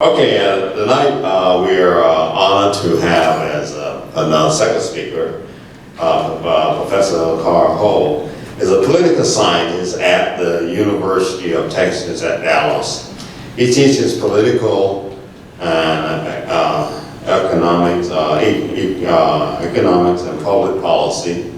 Okay, tonight we are honored to have as another second speaker, Professor Karl is a political scientist at the University of Texas at Dallas. He teaches political and economics and public policy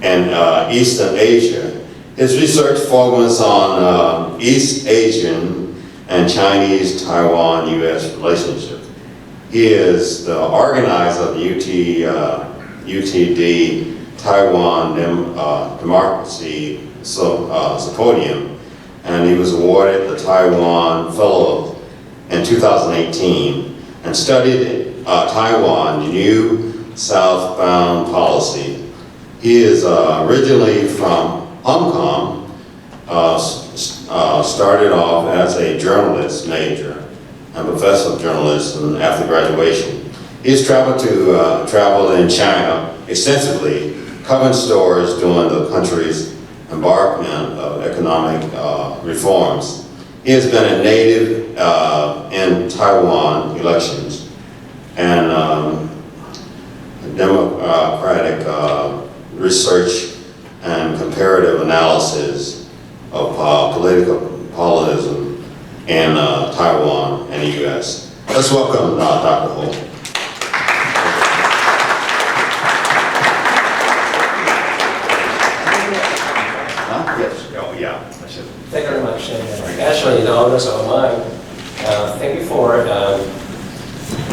in Eastern Asia. His research focuses on East Asian and Chinese-Taiwan-U.S. relationship. He is the organizer of the UTD Taiwan Democracy Symposium, and he was awarded the Taiwan Fellow in 2018 and studied Taiwan New Southbound Policy. He is originally from Hong Kong, started off as a journalist major and professor of journalism after graduation. He's traveled in China extensively, covering stories during the country's embarkment of economic reforms. He has been a native in Taiwan elections and democratic research and comparative analysis of politicalism in Taiwan and the U.S. Let's welcome Dr. Ho. Yes. Oh, yeah. That's it. Thank you very much. Actually, the honors are mine. Thank you for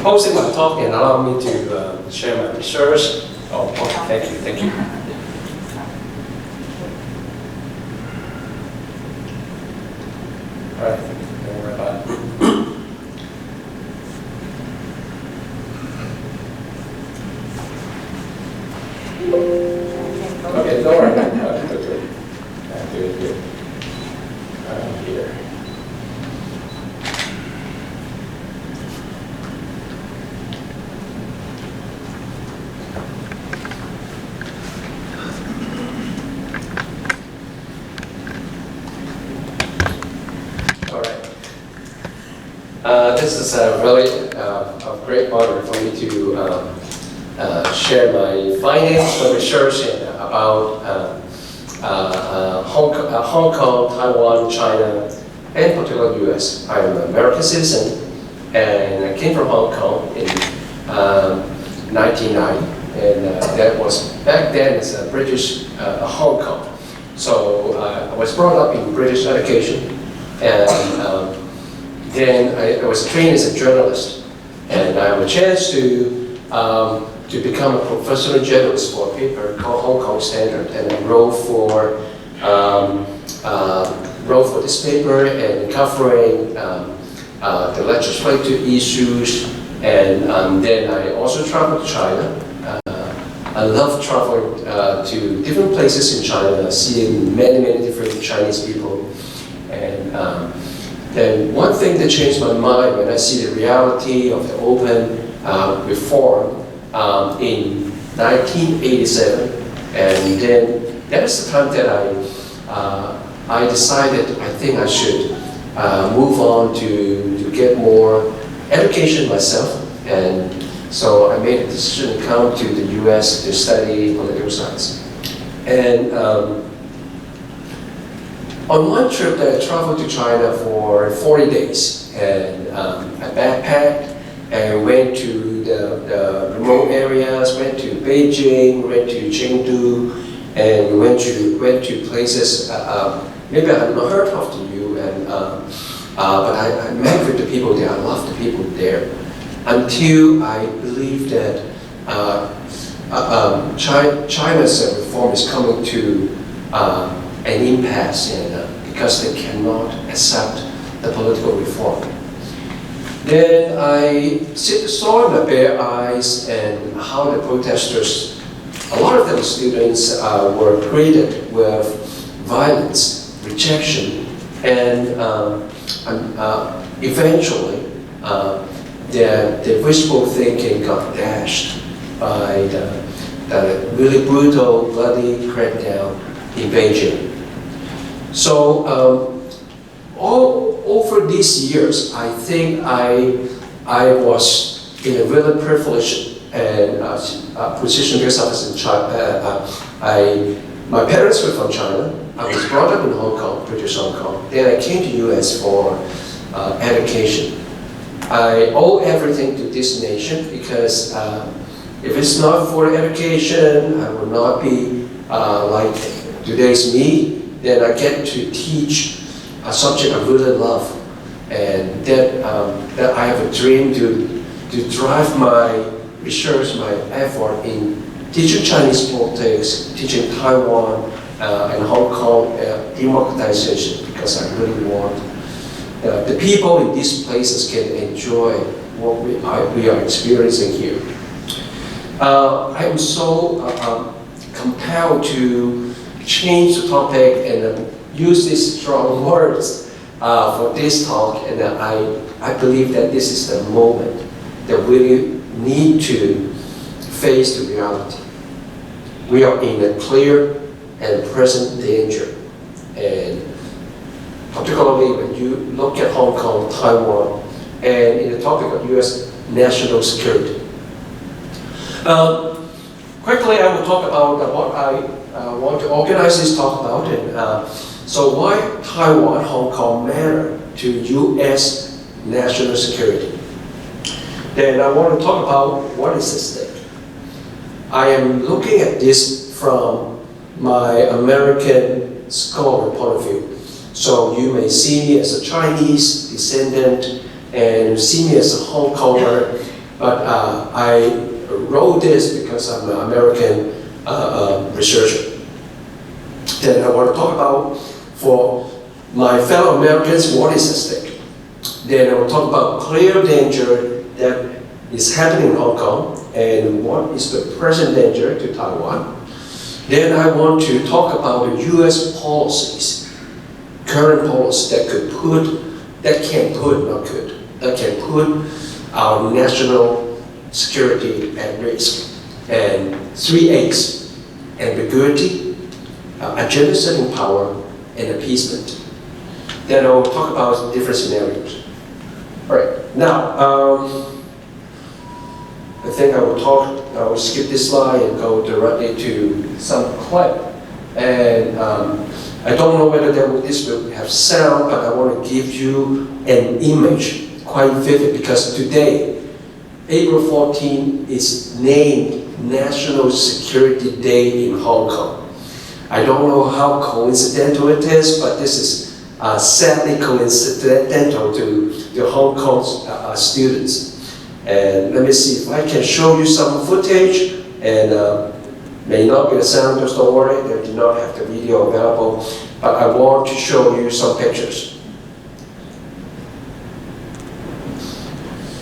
hosting my talk and allowing me to share my research. Oh, thank you. Thank you. All right. Don't worry about it. Okay, don't worry. Okay, good. Good. Here. All right. This is really a great honor for me to share my findings for research about Hong Kong, Taiwan, China, and particularly U.S. I'm an American citizen, and I came from Hong Kong in 1990, and that was back then as a British Hong Kong. So I was brought up in British education, and then I was trained as a journalist, and I have a chance to become a professional journalist for a paper called Hong Kong Standard, and I wrote for this paper and covering the legislative issues, and then I also traveled to China. I love traveling to different places in China, seeing many different Chinese people, and then one thing that changed my mind when I see the reality of the open reform in 1987, and then that is the time that I decided I think I should move on to get more education myself, and so I made a decision to come to the U.S. to study political science. And on one trip that I traveled to China for 40 days, and I backpacked and went to the remote areas, went to Beijing, went to Chengdu, and went to places maybe I have not heard of to you, and but I met with the people there. I love the people there, until I believe that China's reform is coming to an impasse, and because they cannot accept the political reform. Then I saw in my bare eyes and how the protesters, a lot of them students, were greeted with violence, rejection, and eventually their wishful thinking got dashed by the really brutal, bloody crackdown in Beijing. So all over these years, I think I was in a really privileged and position because I was in China. My parents were from China. I was brought up in Hong Kong, British Hong Kong. Then I came to US for education. I owe everything to this nation because if it's not for education, I would not be like today's me. Then I get to teach a subject I really love, and that I have a dream to drive my research, my effort in teaching Chinese politics, teaching Taiwan and Hong Kong democratization, because I really want the people in these places can enjoy what we are experiencing here. I am so compelled to change the topic and use these strong words for this talk, and I believe that this is the moment that we need to face the reality. We are in a clear and present danger, and particularly when you look at Hong Kong, Taiwan, and in the topic of US national security. Quickly, I will talk about what I want to organize this talk about, and so why Taiwan, Hong Kong matter to US national security. Then I want to talk about what is at stake. I am looking at this from my American scholar point of view. So you may see me as a Chinese descendant and see me as a Hong Konger, but I wrote this because I'm an American researcher. Then I want to talk about, for my fellow Americans, what is at stake. Then I will talk about clear danger that is happening in Hong Kong and what is the present danger to Taiwan. Then I want to talk about the US policies, current policies that can put our national security at risk. And 3 A's: ambiguity, agenda setting power, and appeasement. Then I will talk about different scenarios. All right, now, I think I will skip this slide and go directly to some clip. And I don't know whether this will have sound, but I want to give you an image, quite vivid, because today, April 14 is named National Security Day in Hong Kong. I don't know how coincidental it is, but this is sadly coincidental to the Hong Kong students. And let me see if I can show you some footage, and may not be the sound, just don't worry, they do not have the video available, but I want to show you some pictures.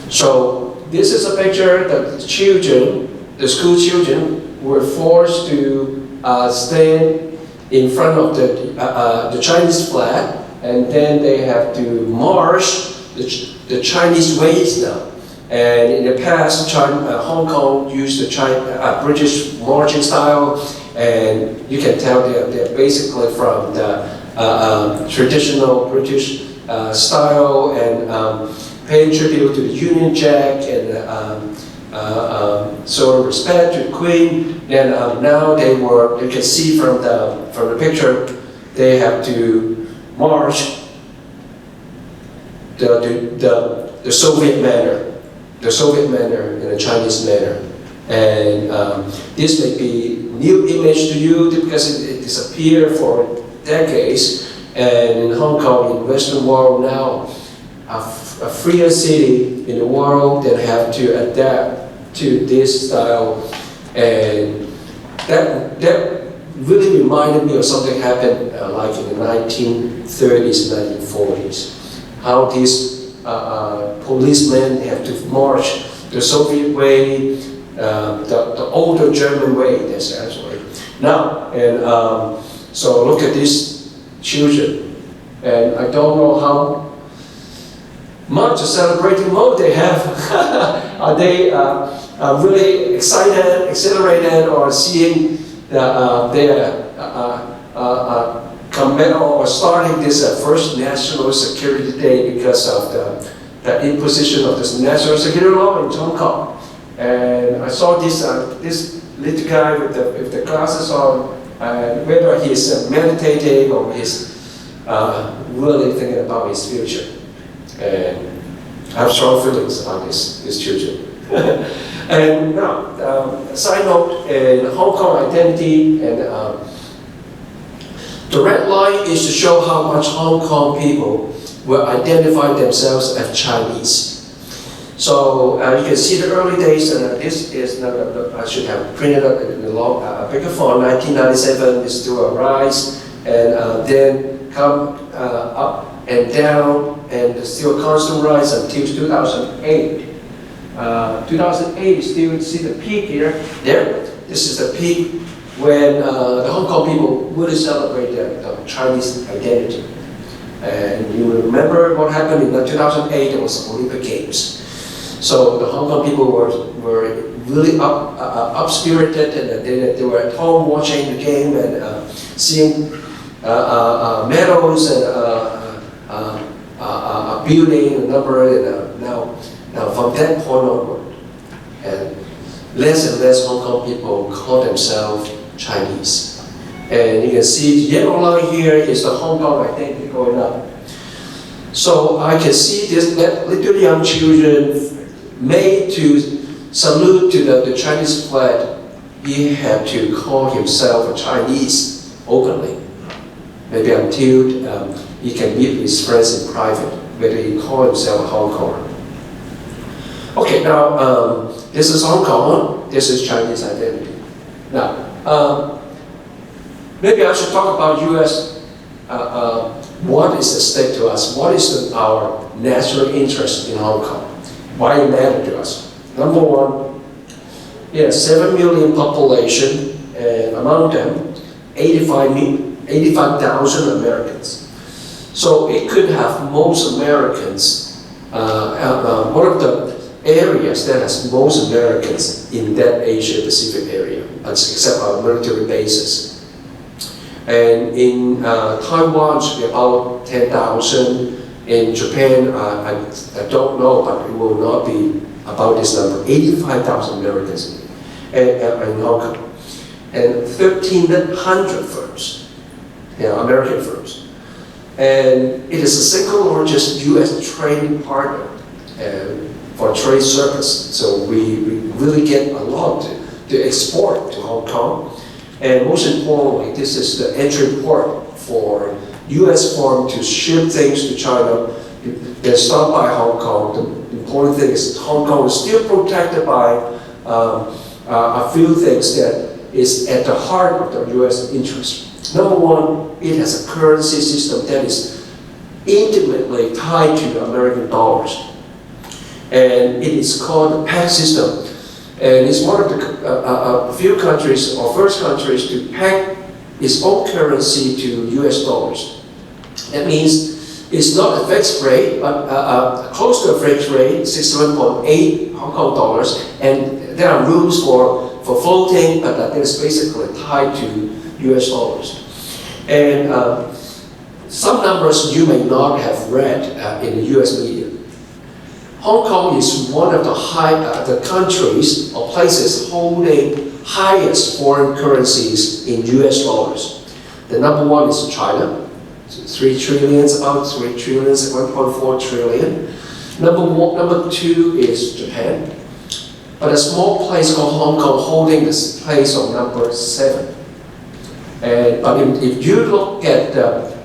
So this is a picture that the children, the school children, were forced to stand in front of the Chinese flag, and then they have to march the Chinese ways now. And in the past, Hong Kong used the British marching style, and you can tell they're basically from the traditional British style, and paying tribute to the Union Jack and sort of respect to the Queen. Then now you can see from the picture, they have to march the Soviet manner. The Soviet manner and the Chinese manner. And this may be new image to you because it disappeared for decades. And in Hong Kong, in the Western world now, a freer city in the world that have to adapt to this style. And that really reminded me of something happened like in the 1930s, 1940s. How these policemen have to march the Soviet way, the older German way, that's actually. Now, and so look at these children, and I don't know how much a celebrating mode they have. Are they really excited, exhilarated, or seeing their or starting this first National Security Day because of the imposition of this national security law in Hong Kong. And I saw this little guy with the glasses on, whether he's meditating or he's really thinking about his future. And I have strong feelings about his children. And now, side note, in Hong Kong identity, and the red line is to show how much Hong Kong people will identify themselves as Chinese. So you can see the early days, and this is, I should have printed up in a bigger font. 1997 is still a rise, and then come up and down, and still a constant rise until 2008. 2008, still see the peak here. There, this is the peak when the Hong Kong people really celebrate their Chinese identity. And you remember what happened in 2008, there was Olympic Games. So the Hong Kong people were really up-spirited, and they were at home watching the game and seeing medals and a building, a number, and now from that point onward, and less Hong Kong people call themselves Chinese. And you can see the yellow line here is the Hong Kong identity going up. So I can see this little young children made to salute to the Chinese flag. He had to call himself a Chinese openly. Maybe until he can meet his friends in private, whether he call himself a Hong Konger. Okay, now this is Hong Kong, this is Chinese identity. Now, maybe I should talk about US, what is at stake to us, what is our national interest in Hong Kong, why it matters to us. Number one, 7 million population, and among them, 85,000 Americans. So it could have most Americans, one of the areas that has most Americans in that Asia-Pacific area, except our military bases. And in Taiwan, it should be about 10,000. In Japan, I don't know, but it will not be about this number, 85,000 Americans in Hong Kong. And 1,300 firms, American firms. And it is the single largest US trading partner for trade service. So we really get a lot to export to Hong Kong. And most importantly, this is the entry port for US firm to ship things to China. They stop by Hong Kong. The important thing is Hong Kong is still protected by a few things that is at the heart of the US interest. Number one, it has a currency system that is intimately tied to the American dollars. And it is called the PEG system. And it's one of the few countries, or first countries, to peg its own currency to US dollars. That means it's not a fixed rate, but close to a fixed rate, 61.8 Hong Kong dollars. And there are rules for floating, but that is basically tied to US dollars. And some numbers you may not have read in the US media. Hong Kong is one of the countries or places holding highest foreign currencies in US dollars. The number one is China, 3 trillion, about 3 trillion, 1.4 trillion. Number two is Japan, but a small place called Hong Kong holding this place of number 7. But if you look at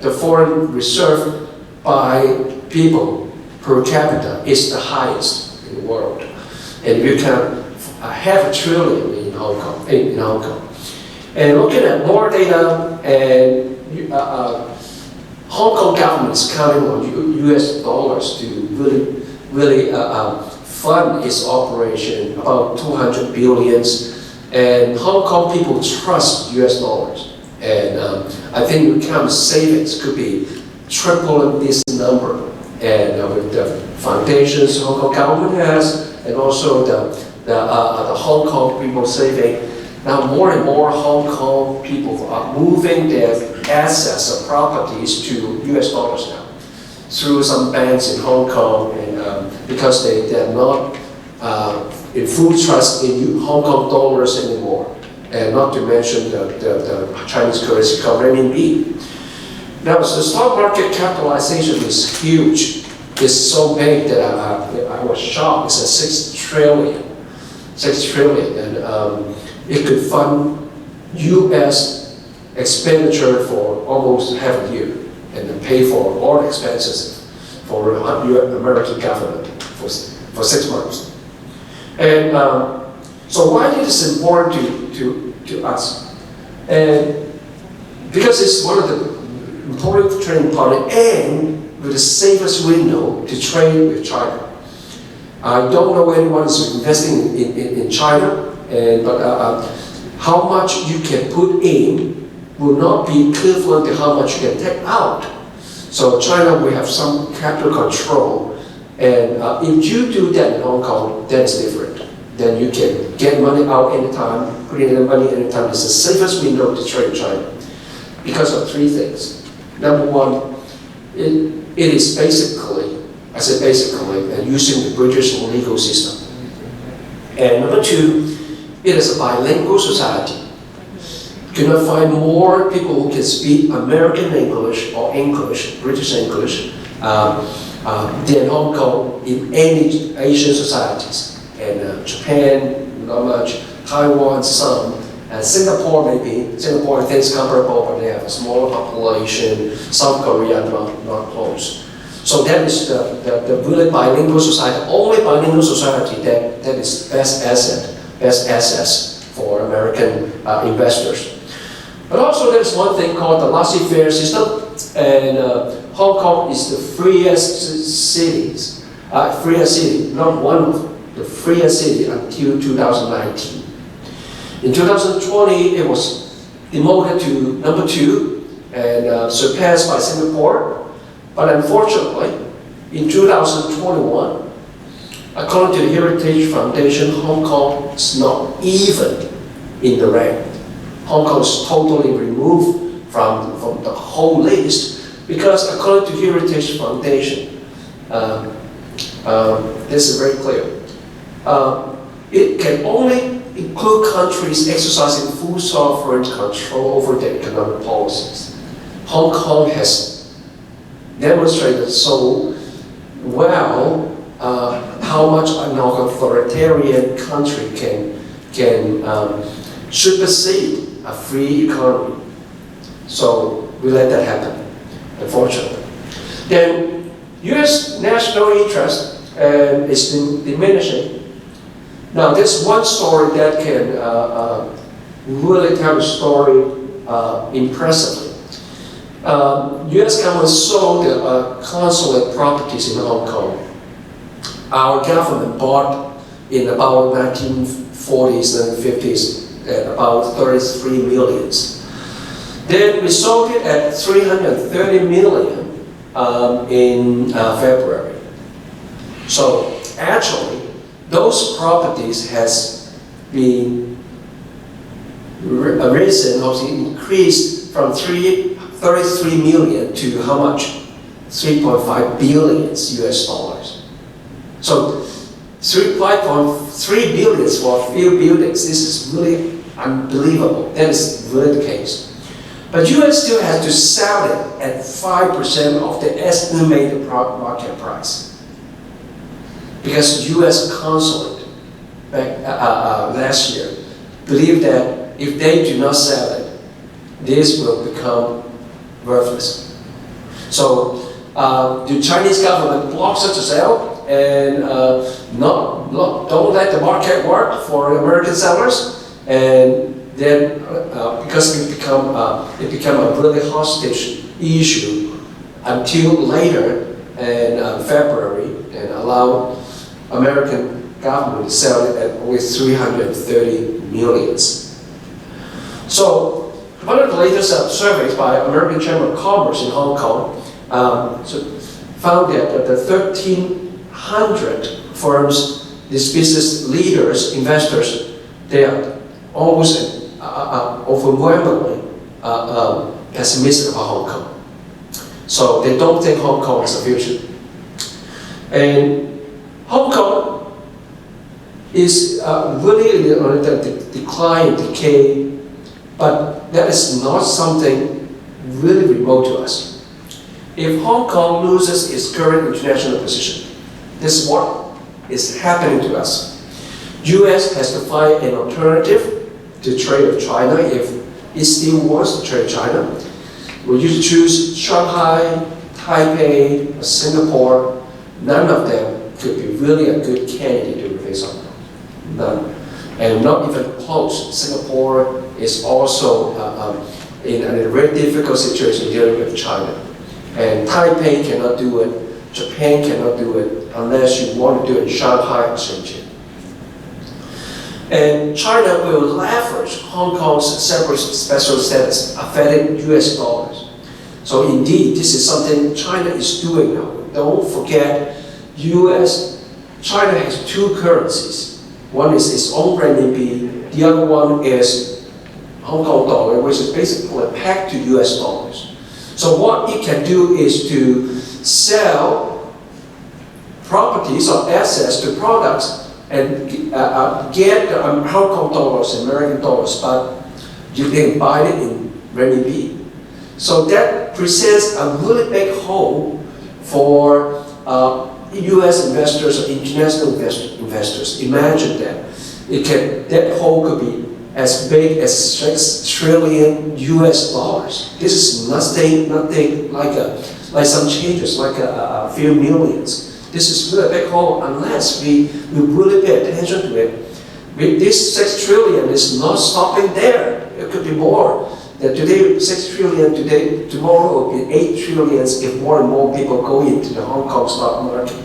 the foreign reserve by people per capita, it's the highest in the world. And you can have 1 trillion in Hong Kong. And looking at more data, and Hong Kong government is counting on US dollars to really fund its operation, about 200 billions. And Hong Kong people trust US dollars. And I think we count savings could be triple this number. And with the foundations Hong Kong government has, and also the Hong Kong people saving, Now more and more Hong Kong people are moving their assets or properties to US dollars now through some banks in Hong Kong, and because they're not in full trust in Hong Kong dollars anymore, and not to mention the Chinese currency called renminbi. Now, the stock market capitalization is huge. It's so big that I was shocked. It's at 6 trillion. 6 trillion, and it could fund U.S. expenditure for almost half a year, and then pay for all expenses for American government for 6 months. And so why it is important to us? And because it's one of the important trading partner and with the safest window to trade with China. I don't know anyone is investing in China, but how much you can put in will not be equivalent to how much you can take out. So China will have some capital control, and if you do that in Hong Kong, that is different. Then you can get money out anytime, put in money anytime. It's the safest window to trade China because of 3 things. Number one, it is basically, I said basically, using the British legal system. And number 2, it is a bilingual society. You cannot find more people who can speak American English or English, British English, than Hong Kong in any Asian societies. And Japan, not much. Taiwan, some. And Singapore, maybe. Singapore, I think is comparable, but they have a smaller population. South Korea, not close. So that is the really bilingual society, only bilingual society that is best assets for American investors. But also there's one thing called the laissez-faire system, and Hong Kong is the freest city, not one of them, the freest city until 2019. In 2020, it was demoted to number 2 and surpassed by Singapore. But unfortunately, in 2021, according to the Heritage Foundation, Hong Kong is not even in the rank. Hong Kong is totally removed from the whole list because according to Heritage Foundation, this is very clear. It can only include countries exercising full sovereign control over their economic policies. Hong Kong has demonstrated so well how much an authoritarian country can supersede a free economy. So we let that happen, unfortunately. Then U.S. national interest is diminishing. Now there's one story that can really tell the story impressively. U.S. government sold consulate properties in Hong Kong. Our government bought in about 1940s and 50s at about 33 million. Then we sold it at 330 million in February. So actually, those properties has been risen, increased from 33 million to how much? 3.5 billion US dollars. So 3.3 billion for a few buildings. This is really unbelievable. That is really the case. But US still has to sell it at 5% of the estimated market price. Because US consulate back last year believed that if they do not sell it, this will become worthless. So the Chinese government block such a sale and don't let the market work for American sellers, and then because it become a really hostage issue until later in February, and allow American government to sell it at only 330 million. So one of the latest surveys by American Chamber of Commerce in Hong Kong found that the 1,300 firms, these business leaders, investors, they are almost overwhelmingly pessimistic about Hong Kong. So they don't think Hong Kong has a future. And Hong Kong is really on the decline, decay, but that is not something really remote to us. If Hong Kong loses its current international position, this is what is happening to us. US has to find an alternative to trade with China if it still wants to trade China. Will you choose Shanghai, Taipei, or Singapore? None of them could be really a good candidate to replace Hong Kong. None. And not even close. Singapore is also in a very difficult situation dealing with China. And Taipei cannot do it, Japan cannot do it, unless you want to do it in Shanghai or Shenzhen. And China will leverage Hong Kong's separate special status, affecting US dollars. So indeed, this is something China is doing now. Don't forget, China has two currencies. One is its own renminbi, the other one is Hong Kong dollar, which is basically pegged to US dollars. So what it can do is to sell properties or assets to products and get Hong Kong dollars, American dollars, but you can buy it in renminbi. So that presents a really big hole for US investors or international investors. Imagine that. That hole could be as big as 6 trillion US dollars. This is nothing like some changes, like a few millions. This is really a big hole unless we really pay attention to it. This 6 trillion is not stopping there. It could be more. That today 6 trillion, tomorrow will be 8 trillions if more and more people go into the Hong Kong stock market.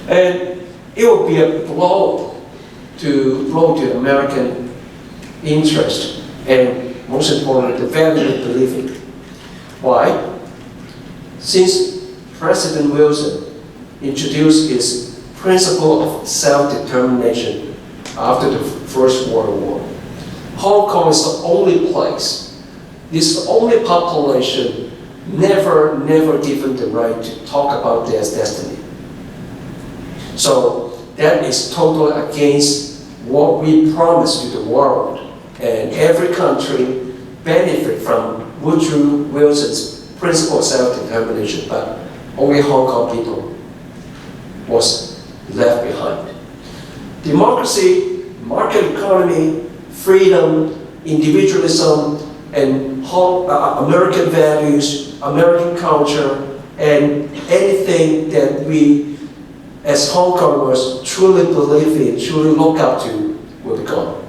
And it will be a blow to American interest and most importantly, the value of believing. Why? Since President Wilson introduced his principle of self-determination after the First World War, Hong Kong is the only place, this is the only population never given the right to talk about their destiny. So that is totally against what we promised to the world. And every country benefit from Woodrow Wilson's principle of self-determination, but only Hong Kong people was left behind. Democracy, market economy, freedom, individualism, and American values, American culture, and anything that we as Hong Kongers truly believe in, truly look up to, will be gone.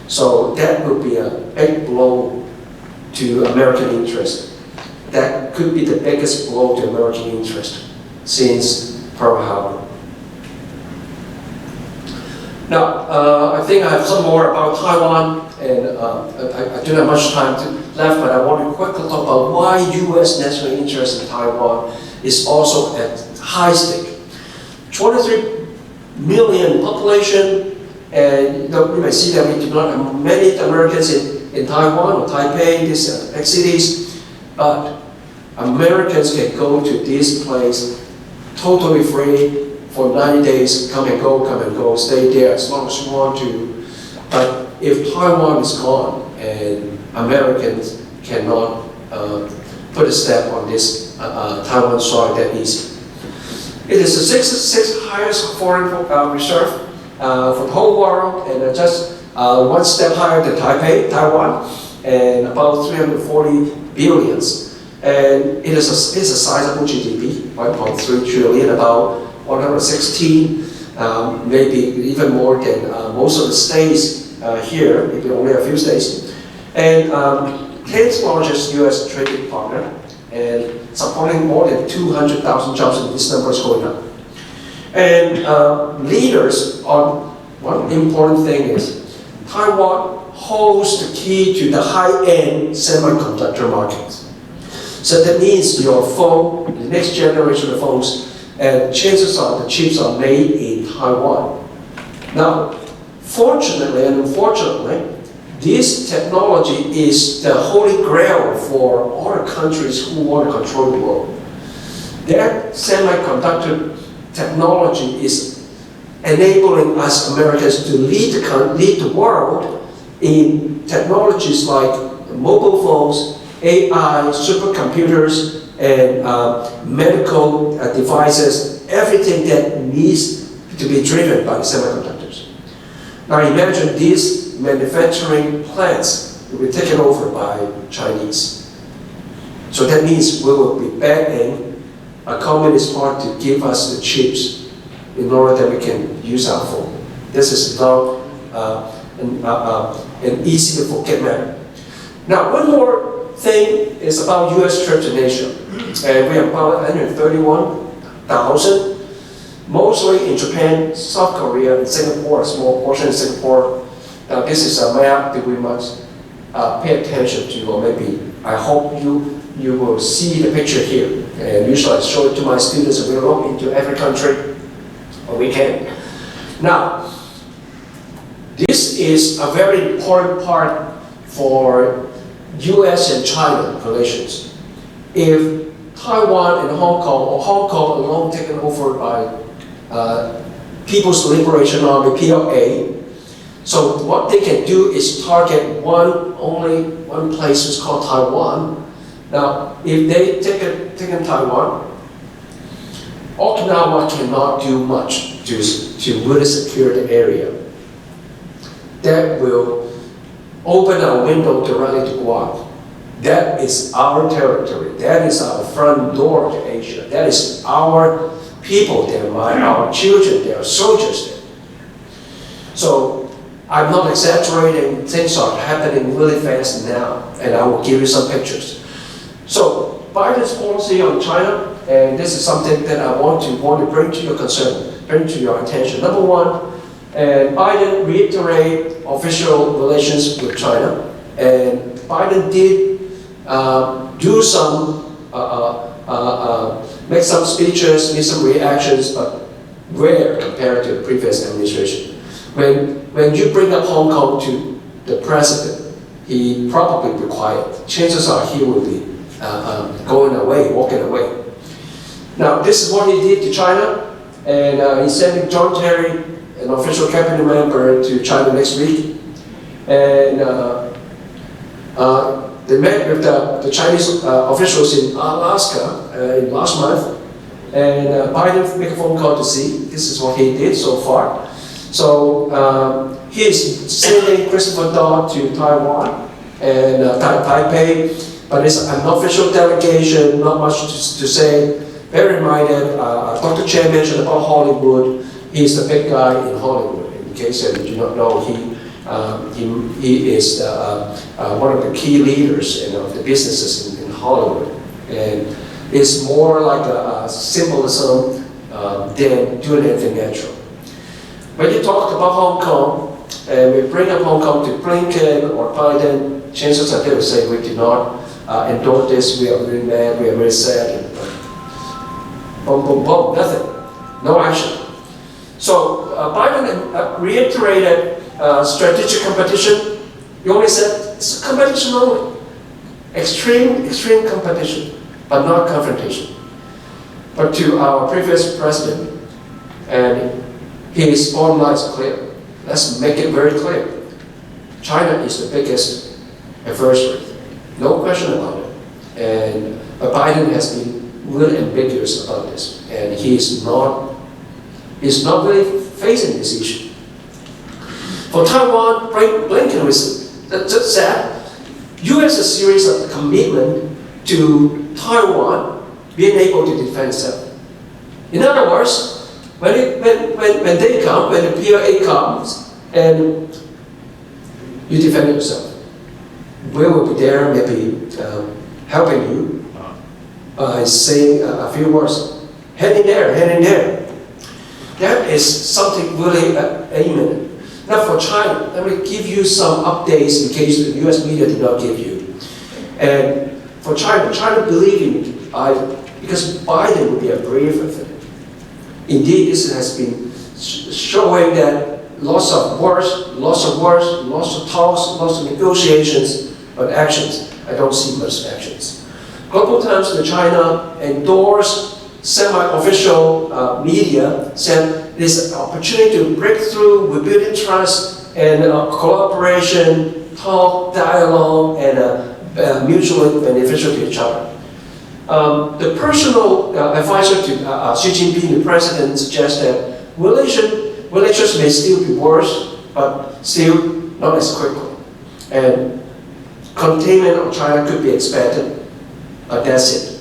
So that would be a big blow to American interest. That could be the biggest blow to American interest since Pearl Harbor. Now, I think I have some more about Taiwan, and I don't have much time left, but I want to quickly talk about why U.S. national interest in Taiwan is also at high stake. 23 million population, and you may see that we do not have many Americans in Taiwan or Taipei, these big cities, but Americans can go to this place totally free for 90 days, come and go, stay there as long as you want to. But if Taiwan is gone and Americans cannot put a step on this Taiwan soil that easy. It is the sixth highest foreign reserve for the whole world, and just one step higher than Taiwan, and about 340 billions. And it is a sizable GDP, 1.3 trillion, about 116, maybe even more than most of the states here, maybe only a few states. And 10th largest US trading partner, and supporting more than 200,000 jobs, and this number is going up. And leaders on one important thing is Taiwan holds the key to the high-end semiconductor markets. So that means your phone, the next generation of phones, and chances are the chips are made in Taiwan. Now, fortunately and unfortunately, this technology is the holy grail for all the countries who want to control the world. That semiconductor technology is enabling us Americans to lead the world in technologies like mobile phones, AI, supercomputers, and medical devices, everything that needs to be driven by the semiconductors. Now imagine these manufacturing plants will be taken over by Chinese. So that means we will be begging a communist party to give us the chips in order that we can use our phone. This is not an easy to forget matter. Now, one more thing is about U.S. troops in Asia. And we have about 131,000, mostly in Japan, South Korea, and Singapore, a small portion in Singapore. Now, this is a map that we must pay attention to, or maybe I hope you will see the picture here. And usually I show it to my students, and we look into every country when we can. Now, this is a very important part for US and China relations. If Taiwan and Hong Kong, or Hong Kong alone taken over by People's Liberation Army, PLA, so what they can do is target only one place, which is called Taiwan. Now, if they take Taiwan, Okinawa cannot do much to really secure the area. That will open our window directly to Guam. That is our territory. That is our front door to Asia. That is our people there, our children there, soldiers there. So I'm not exaggerating. Things are happening really fast now, and I will give you some pictures. So Biden's policy on China, and this is something that I want to bring to your concern, bring to your attention. Number one, and Biden reiterated official relations with China, and Biden did do some, make some speeches, make some reactions, but rare compared to the previous administration. When you bring up Hong Kong to the president, he probably be quiet. Chances are he will be going away, walking away. Now, this is what he did to China, and he's sending John Kerry, an official cabinet member, to China next week. And they met with the Chinese officials in Alaska in last month. And Biden made a phone call to see. This is what he did so far. So he is sending Christopher Dodd to Taiwan and Taipei, but it's an official delegation, not much to say. Bear in mind that Dr. Chen mentioned about Hollywood. He's the big guy in Hollywood. In case you do not know, he is one of the key leaders of the businesses in Hollywood, and it's more like a symbolism than doing anything natural. When you talk about Hong Kong, and we bring up Hong Kong to Blinken or Biden, chances are they will say we do not endorse this, we are really mad, we are very sad, and boom, boom, boom, nothing, no action. So Biden reiterated strategic competition. He only said it's competition only, extreme competition, but not confrontation. But to our previous president, and his bottom line is clear. Let's make it very clear. China is the biggest adversary, no question about it. But Biden has been really ambiguous about this, and he's not really facing this issue. For Taiwan, Blinken just said, U.S. a series of commitment to Taiwan being able to defend itself. In other words, when they come, when the PLA comes, and you defend yourself, we will be there, maybe helping you by saying a few words. Head in there, head in there. That is something really imminent. Now for China, let me give you some updates in case the US media did not give you. And for China believed in Biden because Biden would be a brave of it. Indeed, this has been showing that lots of words, lots of talks, lots of negotiations, but actions, I don't see much actions. Global Times in China endorsed semi-official media, said there's an opportunity to break through, rebuilding trust and cooperation, talk, dialogue, and mutually beneficial to each other. The personal advisor to Xi Jinping, the president, suggests that relations may still be worse, but still not as quickly. And containment of China could be expected, but that's it.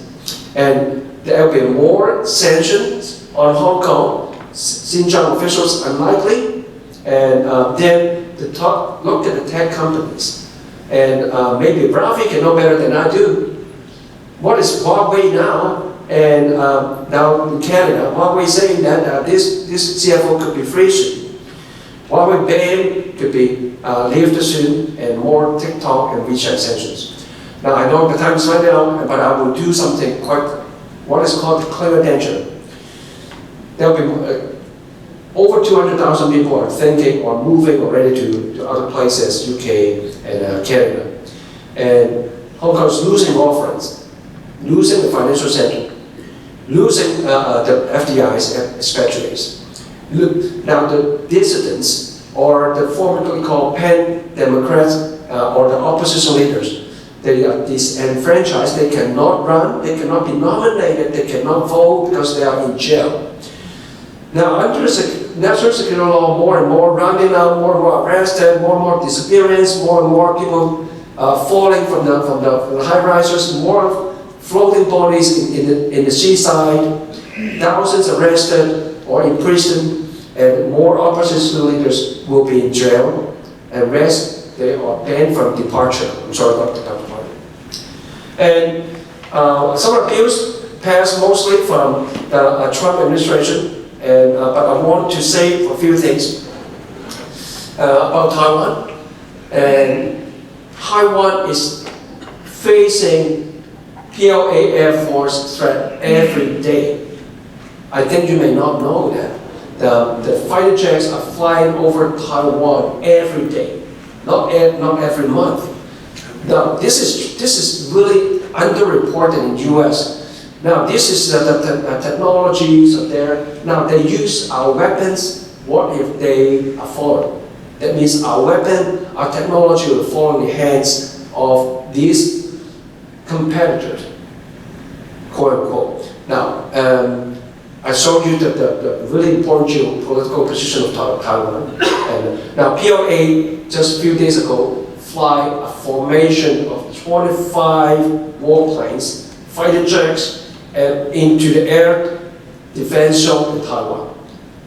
And there will be more sanctions on Hong Kong. Xinjiang officials unlikely. And then look at the tech companies. And maybe Rafi can know better than I do. What is Huawei now? And now in Canada, Huawei saying that this CFO could be free soon. Huawei ban could be lifted soon, and more TikTok and WeChat sanctions. Now I know the time is running out, but I will do something quite, what is called clear attention. There will be over 200,000 people are thinking or moving already to other places, UK and Canada. And Hong Kong is losing more friends, losing the financial center, losing the FDIs especially. Look, now the dissidents, or the formerly called pan-democrats, or the opposition leaders, they are disenfranchised, they cannot run, they cannot be nominated, they cannot vote because they are in jail. Now under national security law, more and more running out, more and more arrested, more and more disappearance, more and more people falling from the high rises, more floating bodies in the seaside, thousands arrested or imprisoned, and more opposition leaders will be in jail, and rest they are banned from departure. I'm sorry about the part. And some appeals passed mostly from the Trump administration, and but I want to say a few things about Taiwan. And Taiwan is facing PLA Air Force threat every day. I think you may not know that. The fighter jets are flying over Taiwan every day, not every month. Now, this is really underreported in the US. Now, this is the technologies are there. Now, they use our weapons. What if they are fallen? That means our weapon, our technology will fall in the hands of these competitors, quote unquote. Now, I showed you the really important geopolitical position of Taiwan. And now, PLA just a few days ago fly a formation of 25 warplanes, fighter jets, into the air defense zone in Taiwan.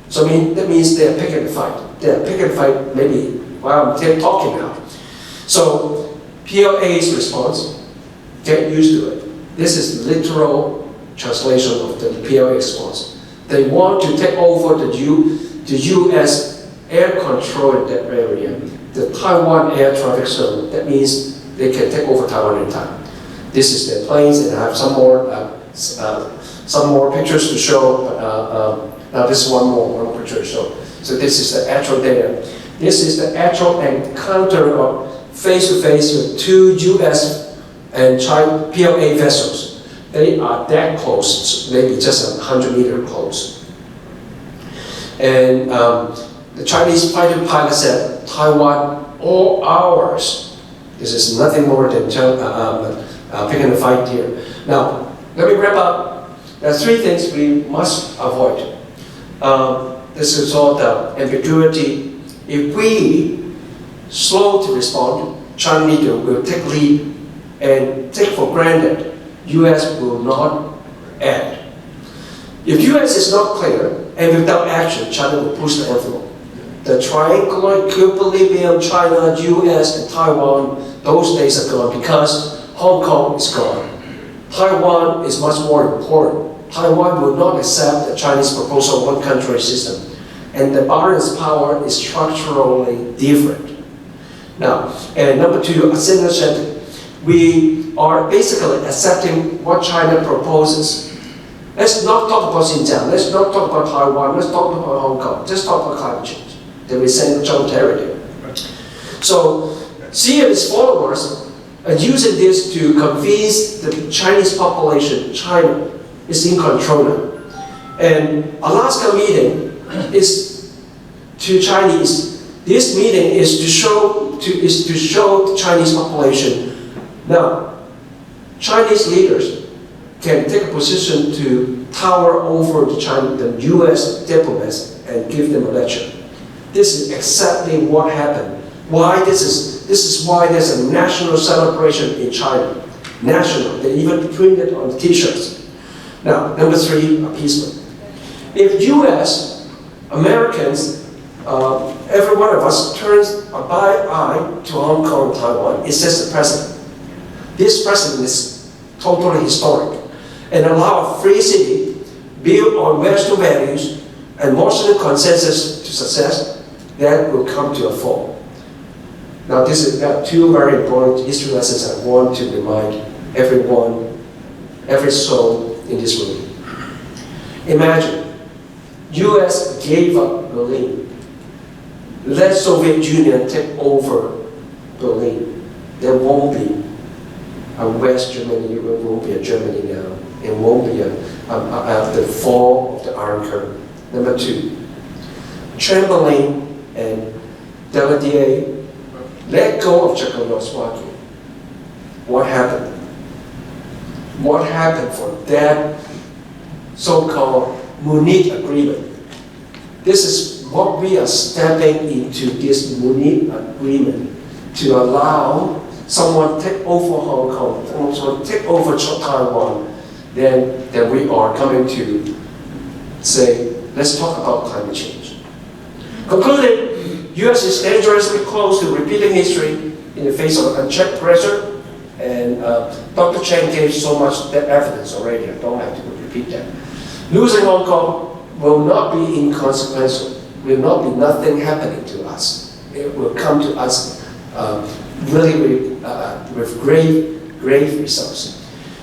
So that means they're picking a fight. They're picking a fight maybe while I'm talking now. So PLA's response, get used to it. This is literal translation of the PLA response. They want to take over the US air control in that area, the Taiwan air traffic zone. That means they can take over Taiwan in time. This is their planes, and I have some more pictures to show. Now this is one more picture to show. So this is the actual data. This is the actual encounter of face-to-face with two US and China PLA vessels. They are that close, maybe just 100 meters close. And the Chinese fighter pilot said, Taiwan, all ours. This is nothing more than picking a fight here. Now, let me wrap up. There are three things we must avoid. This is all the ambiguity. If we slow to respond, China media will take lead and take for granted US will not act. If US is not clear and without action, China will push the envelope. The triangular equilibrium, China, US, and Taiwan, those days are gone because Hong Kong is gone. Taiwan is much more important. Taiwan will not accept the Chinese proposal one country system. And the balance power is structurally different. Now, and number two, as Senator said, we are basically accepting what China proposes. Let's not talk about Xinjiang, let's not talk about Taiwan, let's talk about Hong Kong, just talk about climate change. the reciprocal territory. So Xi and his followers are using this to convince the Chinese population China is in control now. And Alaska meeting is to Chinese. This meeting is to show the Chinese population now Chinese leaders can take a position to tower over the U.S. diplomats and give them a lecture. This is exactly what happened. Why this is why there's a national celebration in China. National. They even printed on the T-shirts. Now, number 3, appeasement. If U.S., Americans, every one of us turns a blind eye to Hong Kong and Taiwan, it says the president. This president is totally historic and allow a free city built on Western values and Washington consensus to success that will come to a fall. Now, there are 2 very important history lessons I want to remind everyone, every soul in this room. Imagine, U.S. gave up Berlin. Let Soviet Union take over Berlin. There won't be a West Germany, it won't be a Germany now. It won't be the fall of the Iron Curtain. Number 2, Chamberlain and Daladier let go of Czechoslovakia. What happened? What happened for that so-called Munich Agreement? This is what we are stepping into, this Munich Agreement, to allow someone take over Hong Kong, someone take over Taiwan, then we are coming to say, let's talk about climate change. Concluding, U.S. is dangerously close to repeating history in the face of unchecked pressure, and Dr. Chen gave so much evidence already, I don't have to repeat that. Losing Hong Kong will not be inconsequential, will not be nothing happening to us. It will come to us really with grave results.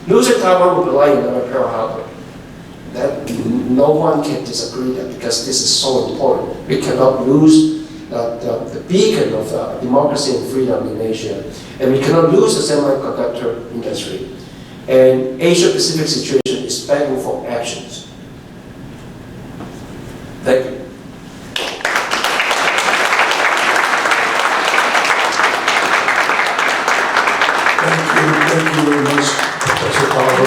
Losing Taiwan will be like another Pearl Harbor. That no one can disagree that, because this is so important. We cannot lose the beacon of democracy and freedom in Asia, and we cannot lose the semiconductor industry. And Asia-Pacific situation is begging for actions. Thank you.